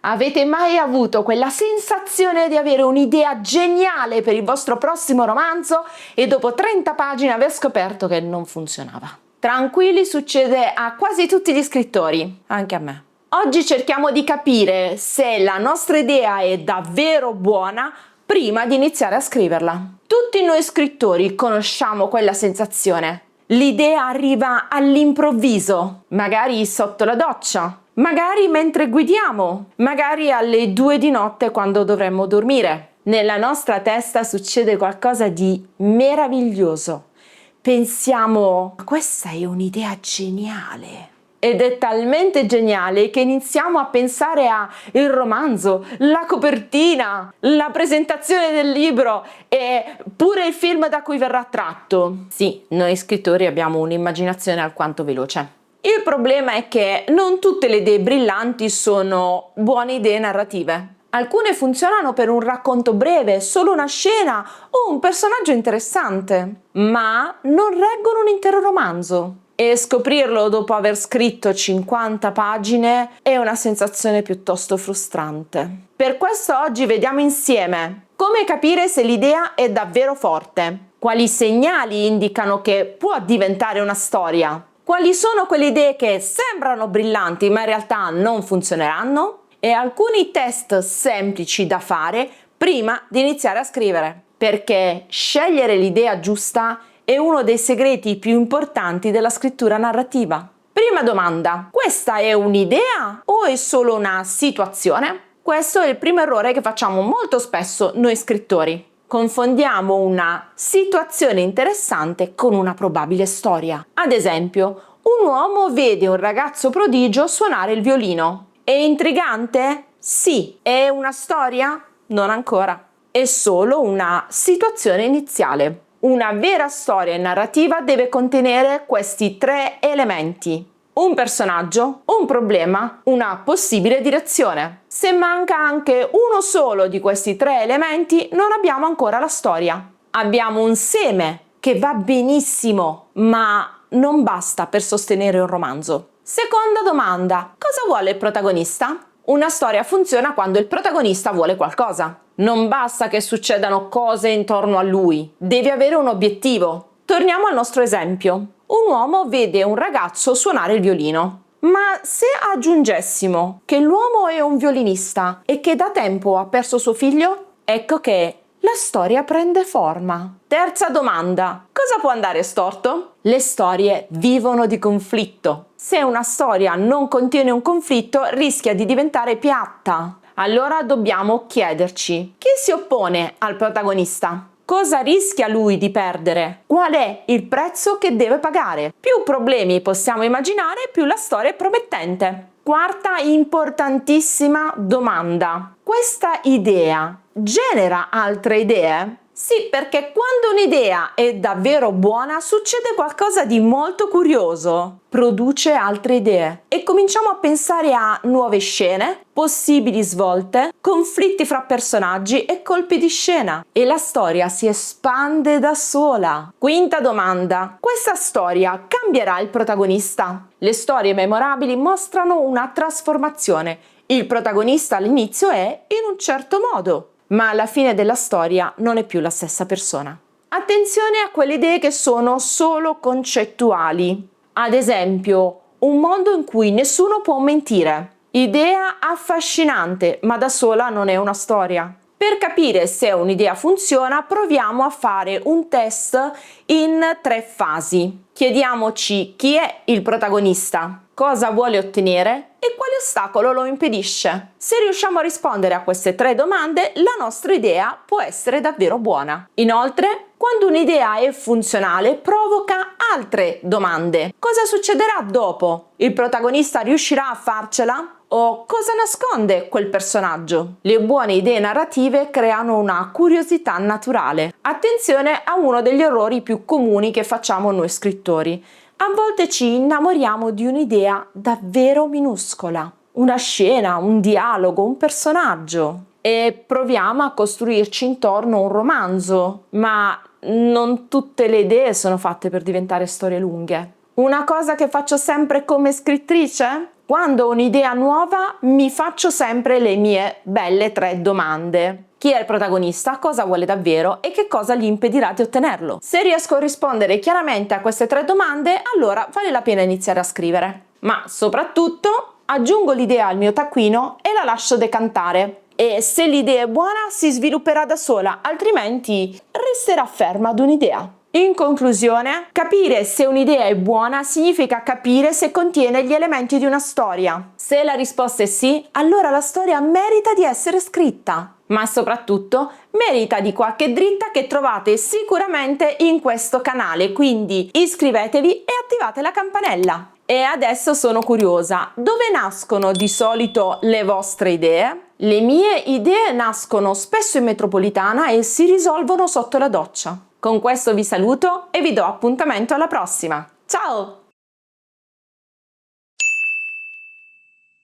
Avete mai avuto quella sensazione di avere un'idea geniale per il vostro prossimo romanzo e dopo 30 pagine aver scoperto che non funzionava? Tranquilli, succede a quasi tutti gli scrittori, anche a me. Oggi cerchiamo di capire se la nostra idea è davvero buona prima di iniziare a scriverla. Tutti noi scrittori conosciamo quella sensazione. L'idea arriva all'improvviso, magari sotto la doccia, magari mentre guidiamo, magari alle 2 di notte quando dovremmo dormire. Nella nostra testa succede qualcosa di meraviglioso. Pensiamo, questa è un'idea geniale. Ed è talmente geniale che iniziamo a pensare a il romanzo, la copertina, la presentazione del libro e pure il film da cui verrà tratto. Sì, noi scrittori abbiamo un'immaginazione alquanto veloce. Il problema è che non tutte le idee brillanti sono buone idee narrative. Alcune funzionano per un racconto breve, solo una scena o un personaggio interessante, ma non reggono un intero romanzo. E scoprirlo dopo aver scritto 50 pagine è una sensazione piuttosto frustrante. Per questo oggi vediamo insieme come capire se l'idea è davvero forte, quali segnali indicano che può diventare una storia, quali sono quelle idee che sembrano brillanti ma in realtà non funzioneranno, e alcuni test semplici da fare prima di iniziare a scrivere, perché scegliere l'idea giusta è uno dei segreti più importanti della scrittura narrativa. Prima domanda: questa è un'idea o è solo una situazione? Questo è il primo errore che facciamo molto spesso noi scrittori. Confondiamo una situazione interessante con una probabile storia. Ad esempio, un uomo vede un ragazzo prodigio suonare il violino. È intrigante? Sì. È una storia? Non ancora. È solo una situazione iniziale. Una vera storia narrativa deve contenere questi 3 elementi: un personaggio, un problema, una possibile direzione. Se manca anche uno solo di questi 3 elementi, non abbiamo ancora la storia. Abbiamo un seme che va benissimo, ma non basta per sostenere un romanzo. Seconda domanda: cosa vuole il protagonista? Una storia funziona quando il protagonista vuole qualcosa. Non basta che succedano cose intorno a lui, deve avere un obiettivo. Torniamo al nostro esempio. Un uomo vede un ragazzo suonare il violino. Ma se aggiungessimo che l'uomo è un violinista e che da tempo ha perso suo figlio, ecco che la storia prende forma. Terza domanda: cosa può andare storto? Le storie vivono di conflitto. Se una storia non contiene un conflitto, rischia di diventare piatta. Allora dobbiamo chiederci: chi si oppone al protagonista? Cosa rischia lui di perdere? Qual è il prezzo che deve pagare? Più problemi possiamo immaginare, più la storia è promettente. Quarta importantissima domanda: questa idea genera altre idee? Sì, perché quando un'idea è davvero buona succede qualcosa di molto curioso. Produce altre idee e cominciamo a pensare a nuove scene, possibili svolte, conflitti fra personaggi e colpi di scena. E la storia si espande da sola. Quinta domanda: questa storia cambierà il protagonista? Le storie memorabili mostrano una trasformazione. Il protagonista all'inizio è in un certo modo, ma alla fine della storia non è più la stessa persona. Attenzione a quelle idee che sono solo concettuali. Ad esempio, un mondo in cui nessuno può mentire. Idea affascinante, ma da sola non è una storia. Per capire se un'idea funziona, proviamo a fare un test in 3 fasi. Chiediamoci chi è il protagonista, cosa vuole ottenere e quale ostacolo lo impedisce. Se riusciamo a rispondere a queste 3 domande, la nostra idea può essere davvero buona. Inoltre, quando un'idea è funzionale, provoca altre domande. Cosa succederà dopo? Il protagonista riuscirà a farcela? O cosa nasconde quel personaggio? Le buone idee narrative creano una curiosità naturale. Attenzione a uno degli errori più comuni che facciamo noi scrittori. A volte ci innamoriamo di un'idea davvero minuscola, una scena, un dialogo, un personaggio, e proviamo a costruirci intorno un romanzo, ma non tutte le idee sono fatte per diventare storie lunghe. Una cosa che faccio sempre come scrittrice? Quando ho un'idea nuova mi faccio sempre le mie belle 3 domande. Chi è il protagonista, cosa vuole davvero e che cosa gli impedirà di ottenerlo? Se riesco a rispondere chiaramente a queste 3 domande, allora vale la pena iniziare a scrivere. Ma soprattutto aggiungo l'idea al mio taccuino e la lascio decantare. E se l'idea è buona si svilupperà da sola, altrimenti resterà ferma ad un'idea. In conclusione, capire se un'idea è buona significa capire se contiene gli elementi di una storia. Se la risposta è sì, allora la storia merita di essere scritta, ma soprattutto merita di qualche dritta che trovate sicuramente in questo canale, quindi iscrivetevi e attivate la campanella. E adesso sono curiosa, dove nascono di solito le vostre idee? Le mie idee nascono spesso in metropolitana e si risolvono sotto la doccia. Con questo vi saluto e vi do appuntamento alla prossima. Ciao!